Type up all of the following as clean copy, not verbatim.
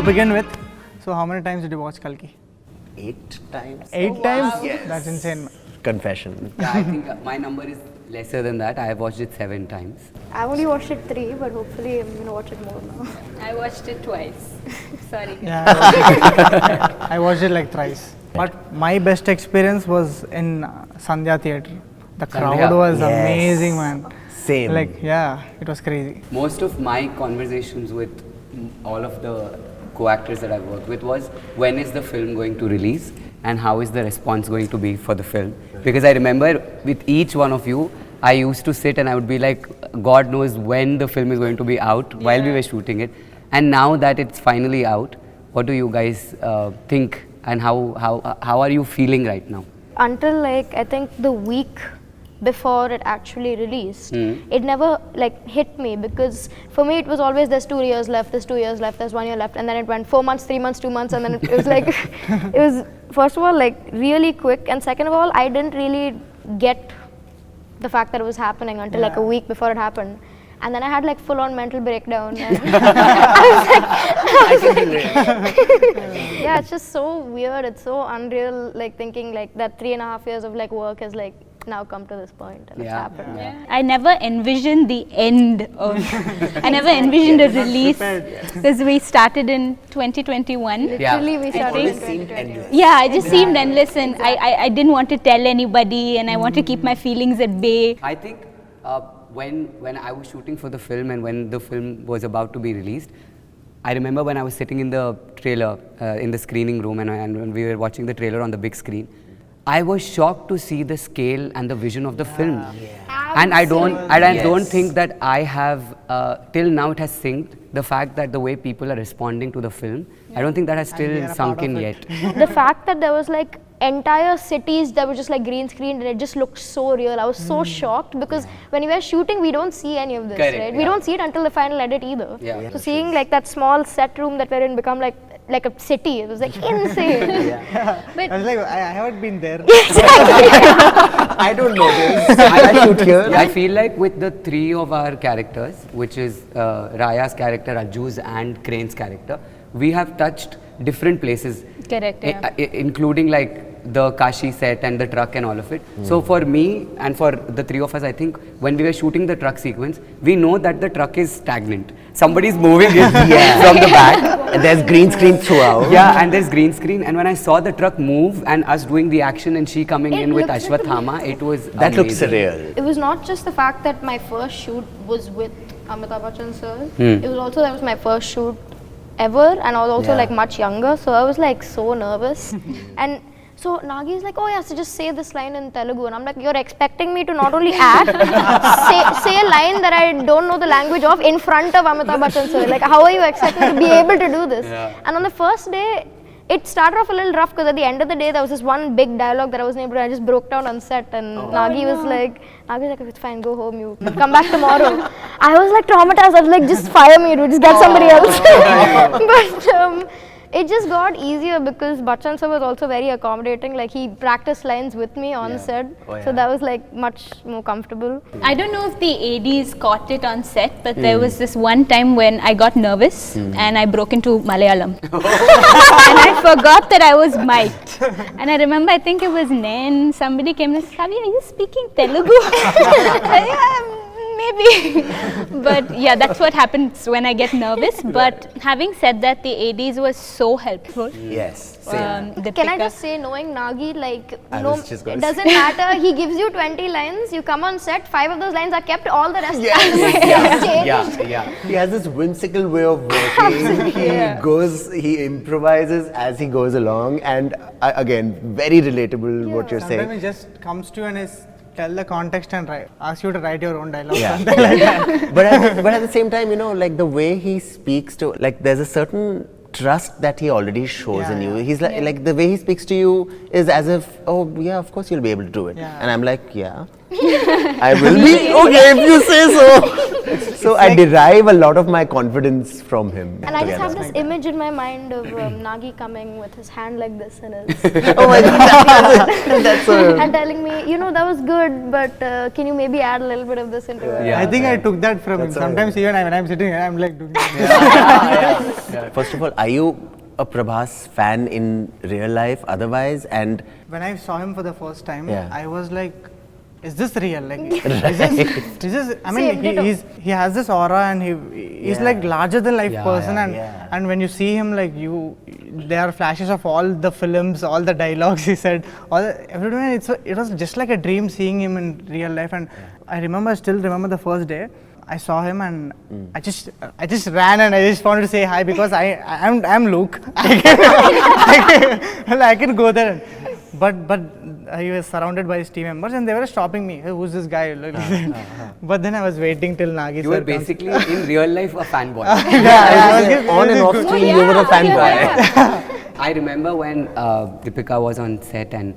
begin with, so how many times did you watch Kalki? 8 times. 8 times? Yes. That's insane. Confession. Yeah, I think my number is lesser than that. I have watched it 7 times. I've only watched it 3, but hopefully I'm gonna watch it more now. I watched it twice. Sorry. Yeah, I watched it like thrice. But my best experience was in Sandhya Theatre. The crowd was amazing, man. Same. Like, yeah, it was crazy. Most of my conversations with all of the co-actors that I've worked with was, when is the film going to release and how is the response going to be for the film? Because I remember with each one of you, I used to sit and I would be like, God knows when the film is going to be out while we were shooting it. And now that it's finally out, what do you guys think and how are you feeling right now? Until like I think the week before it actually released, it never like hit me, because for me it was always there's 2 years left, there's 2 years left, there's 1 year left, and then it went 4 months, 3 months, 2 months, and then it was like it was first of all like really quick, and second of all I didn't really get the fact that it was happening until like a week before it happened. And then I had like full on mental breakdown. And I was like, yeah, it's just so weird. It's so unreal, like thinking like that 3.5 years of like work has like now come to this point and it's happened. Yeah. I never envisioned the end of, I never envisioned a release, because we started in 2021. Literally we started in It seemed 2021. endless. Yeah, it just seemed endless, and I didn't want to tell anybody, and I want to keep my feelings at bay. I think when I was shooting for the film and when the film was about to be released, I remember when I was sitting in the trailer, in the screening room, and when we were watching the trailer on the big screen, I was shocked to see the scale and the vision of the film. And I don't think that I have, till now it has synced, the fact that the way people are responding to the film, I don't think that has still sunk in yet. The fact that there was like entire cities that were just like green screened and it just looked so real. I was so shocked, because when we were shooting we don't see any of this, right? We don't see it until the final edit either. So seeing like that small set room that we're in become like a city, it was like insane. I was like, I haven't been there. I don't know this. I shoot here. I feel like with the 3 of our characters, which is Raya's character, Ajju's and Crane's character, we have touched different places. Correct, including like the Kashi set and the truck and all of it. So for me and for the 3 of us, I think when we were shooting the truck sequence, we know that the truck is stagnant. Somebody's moving it from the back. And there's green screen throughout. Yeah, and there's green screen. And when I saw the truck move and us doing the action and she coming in with Ashwathama, it was That amazing. looks surreal. It was not just the fact that my first shoot was with Amitabh Bachchan sir. It was also that was my first shoot ever, and I was also like much younger, so I was like so nervous. And so Nagi is like, oh yeah, so just say this line in Telugu, and I'm like, you're expecting me to not only act, say a line that I don't know the language of in front of Amitabh Bachchan sir. Like, how are you expecting to be able to do this? And on the first day, it started off a little rough, because at the end of the day there was this one big dialogue that I wasn't able to. I just broke down on set, and Nagi was like, it's fine, go home, you come back tomorrow. I was like traumatized. I was like, just fire me, dude, just get somebody else. But it just got easier because Bachchan sir was also very accommodating. Like, he practiced lines with me on set, so that was like much more comfortable. I don't know if the ADs caught it on set, but there was this one time when I got nervous and I broke into Malayalam. And I forgot that I was mic'd. And I remember, I think it was Nen, somebody came and said, Kavi, are you speaking Telugu? Yeah, maybe. But yeah, that's what happens when I get nervous. But having said that, the ADs were so helpful. Yes. Can I just say, knowing Nagi, like, it doesn't matter. He gives you 20 lines, you come on set, 5 of those lines are kept, all the rest changed. He has this whimsical way of working. He improvises as he goes along, and again, very relatable what you're saying. Sometimes it just comes to you and tell the context and ask you to write your own dialogue. But at the same time, you know, like the way he speaks to, like, there's a certain trust that he already shows in you. He's like the way he speaks to you is as if, oh yeah, of course you'll be able to do it. And I'm like, I will be okay if you say so. So I derive a lot of my confidence from him. And I just have this image in my mind of Nagi coming with his hand like this and Oh my God, that's and telling me, you know, that was good, but can you maybe add a little bit of this into it? I think I took that from him. Sometimes even when I'm sitting here, I'm like doing that. First of all, are you a Prabhas fan in real life otherwise? And When I saw him for the first time, Yeah. I was like, is this real? Like, is this, I mean, Same, ditto. he has this aura and he's like larger than life person and when you see him, like there are flashes of all the films, all the dialogues he said, everyone, it was just like a dream seeing him in real life. And I still remember the first day I saw him and I just ran and I just wanted to say hi because I'm Luke. I can go there. But he was surrounded by his team members and they were stopping me. Hey, who's this guy? But then I was waiting till Nagi You were basically in real life a fanboy. on and off screen, you were a fanboy. I remember when Deepika was on set and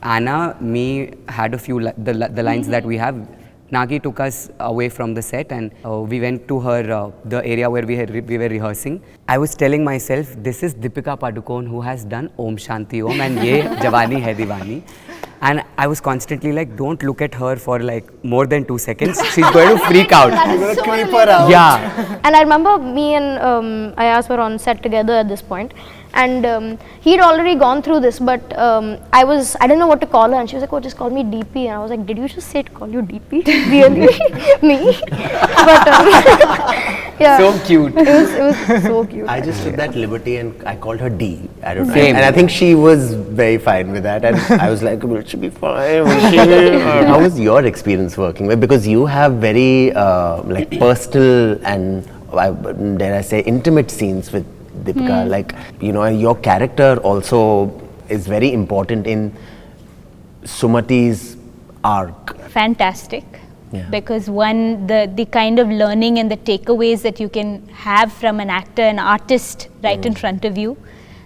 Anna, me had a few the lines that we have. Nagi took us away from the set and we went to her the area where we were rehearsing. I was telling myself, this is Deepika Padukone who has done Om Shanti Om and ye Jawani Hai Diwani. And I was constantly like, don't look at her for like more than 2 seconds. She's going to freak out. That is so Creep her relatable. out. Yeah. And I remember me and Ayaz were on set together at this point, and he'd already gone through this, but I didn't know what to call her, and she was like, "Oh, just call me DP," and I was like, "Did you just say to call you DP? Really? Me?" But yeah, So cute. it was so cute. I just took that liberty and I called her D. I don't know. Same. And I think she was very fine with that. And I was like, well, it should be fine. How was your experience working with? Because you have very like personal and dare I say intimate scenes with Deepika. Like, you know, your character also is very important in Sumati's arc. Fantastic. Yeah. Because one, the kind of learning and the takeaways that you can have from an actor, an artist right in front of you,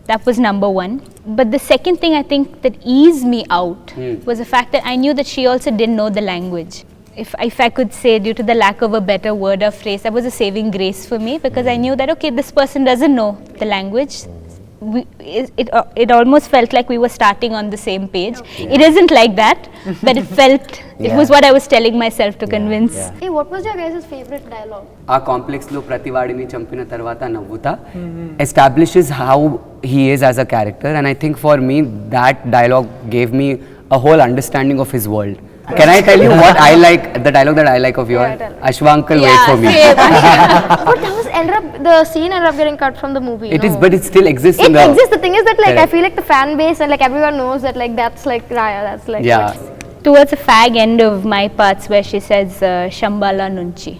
that was number one. But the second thing I think that eased me out was the fact that I knew that she also didn't know the language. If I could say, due to the lack of a better word or phrase, that was a saving grace for me, because I knew that, okay, this person doesn't know the language. It almost felt like we were starting on the same page. It isn't like that, but it felt, it was what I was telling myself to convince. Hey, what was your guys' favorite dialogue? ఆ complex లో ప్రతివాడిని చంపిన తర్వాత నవ్వుతా establishes how he is as a character, and I think for me that dialogue gave me a whole understanding of his world. Can I tell you what I like, the dialogue that I like of yours? Ashwankal, wait for me. But that was the scene ended up getting cut from the movie. It is, but it still exists in It the... exists. The thing is that, like, Correct. I feel like the fan base and like everyone knows that, like, that's like Raya. That's like Yeah. Towards the fag end of my parts where she says Shambhala Nunchi.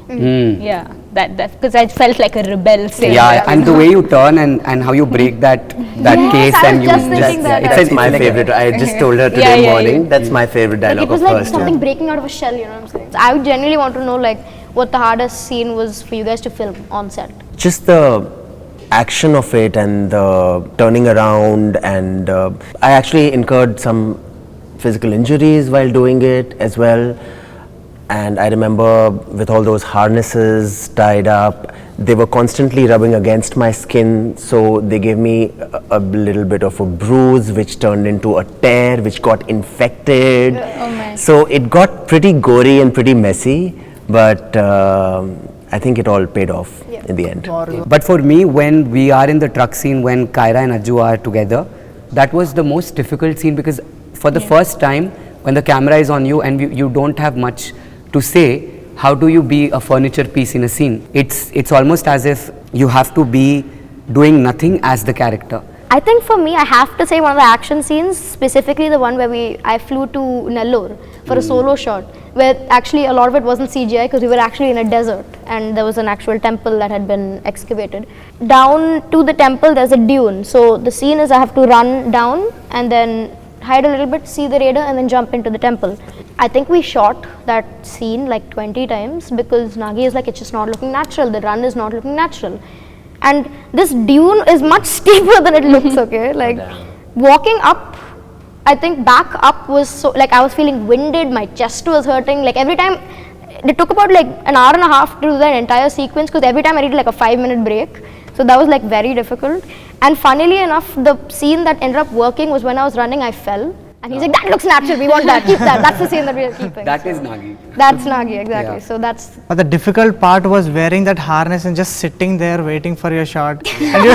Yeah, that because I felt like a rebel saying Yeah, that. and the way you turn and how you break that Yes, case I and was you just thinking that. That's my favorite. I just told her today morning. That's my favorite Like, dialogue it was of like hers. something breaking out of a shell, you know what I'm saying? I would genuinely want to know, like, what the hardest scene was for you guys to film on set. Just the action of it and the turning around, and I actually incurred some physical injuries while doing it as well. And I remember with all those harnesses tied up, they were constantly rubbing against my skin, so they gave me a little bit of a bruise which turned into a tear which got infected. Oh my. So it got pretty gory and pretty messy, but I think it all paid off in the end. But for me, when we are in the truck scene, when Kaira and Ajju are together, that was the most difficult scene, because for the first time, when the camera is on you and you don't have much to say, how do you be a furniture piece in a scene? It's almost as if you have to be doing nothing as the character. I think for me, I have to say one of the action scenes, specifically the one where I flew to Nellore for a solo shot, where actually a lot of it wasn't CGI because we were actually in a desert and there was an actual temple that had been excavated. Down to the temple, there's a dune. So the scene is I have to run down and then hide a little bit, see the radar, and then jump into the temple. I think we shot that scene like 20 times because Nagi is like, it's just not looking natural. The run is not looking natural. And this dune is much steeper than it looks, okay? Like, walking up I think back up was so, like I was feeling winded, my chest was hurting, like every time, it took about like an hour and a half to do that entire sequence because every time I needed like a 5-minute break. So that was like very difficult. And funnily enough, the scene that ended up working was when I was running, I fell. And he's like, that looks natural, we want that, keep that. That's the scene that we are keeping. That is Nagi. That's Nagi, exactly. Yeah. So that's... But the difficult part was wearing that harness and just sitting there waiting for your shot. And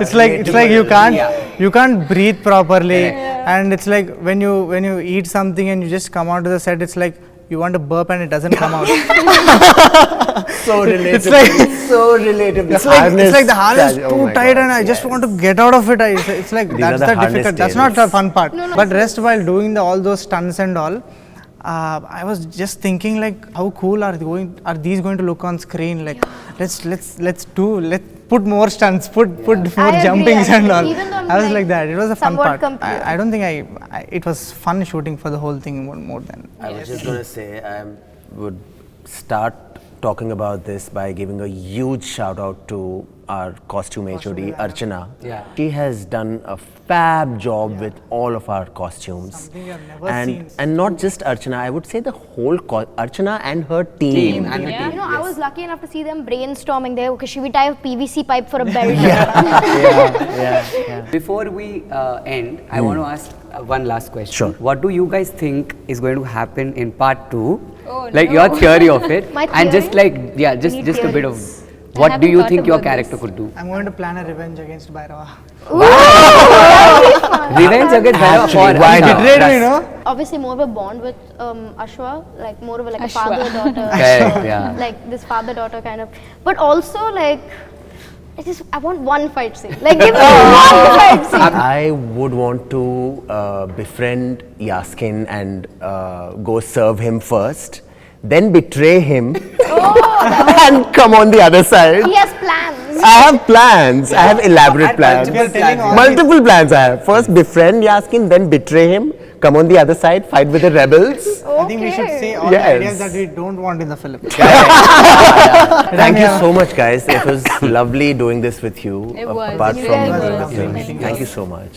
it's like you can't breathe properly, and it's like when you eat something and you just come onto the set, it's like you want to burp and it doesn't come out. So relatable. It's like so relatable. it's like the harness is too tight and I just want to get out of it. It's like that's the difficult. That's not the fun part. But rest while doing all those stunts and all, I was just thinking like, how cool are these going to look on screen? Like, let's put more stunts, put more jumpings and all. I was like that. It was a fun part. I don't think it was fun shooting for the whole thing more than. I was just going to say, I would start talking about this by giving a huge shout out to our costume HOD, Archana. Yeah. She has done a fab job with all of our costumes. Something I've never seen. And not just Archana, I would say the whole Archana and her team. You know, I was lucky enough to see them brainstorming there. Okay, should we tie a PVC pipe for a belt? Before we end, I want to ask one last question. Sure. What do you guys think is going to happen in part 2? Oh, like no. your theory of it. My And just theory? like, yeah, just Any a bit of, theories? what do haven't you thought think your about character this. could do? I'm going to plan a revenge against Bhairava. Revenge against Bhairava for why Ashwin. not? Betrayed me, no? Obviously more of a bond with Ashwa, like more of a Ashwa. father-daughter. Correct, yeah. Like this father-daughter kind of. But also like, I want one fight scene. Like give me one fight scene. I would want to befriend Yaskin and go serve him first, then betray him and come on the other side. He has plans. I have plans. I have elaborate plans. Multiple plans I have. First befriend Yaskin, then betray him, come on the other side, fight with the rebels. I think we should say all Yes. the ideas that we don't want in the film. Thank you so much, guys. It was lovely doing this with you. It was. Apart It from really the was. things. Thank Thank you so much.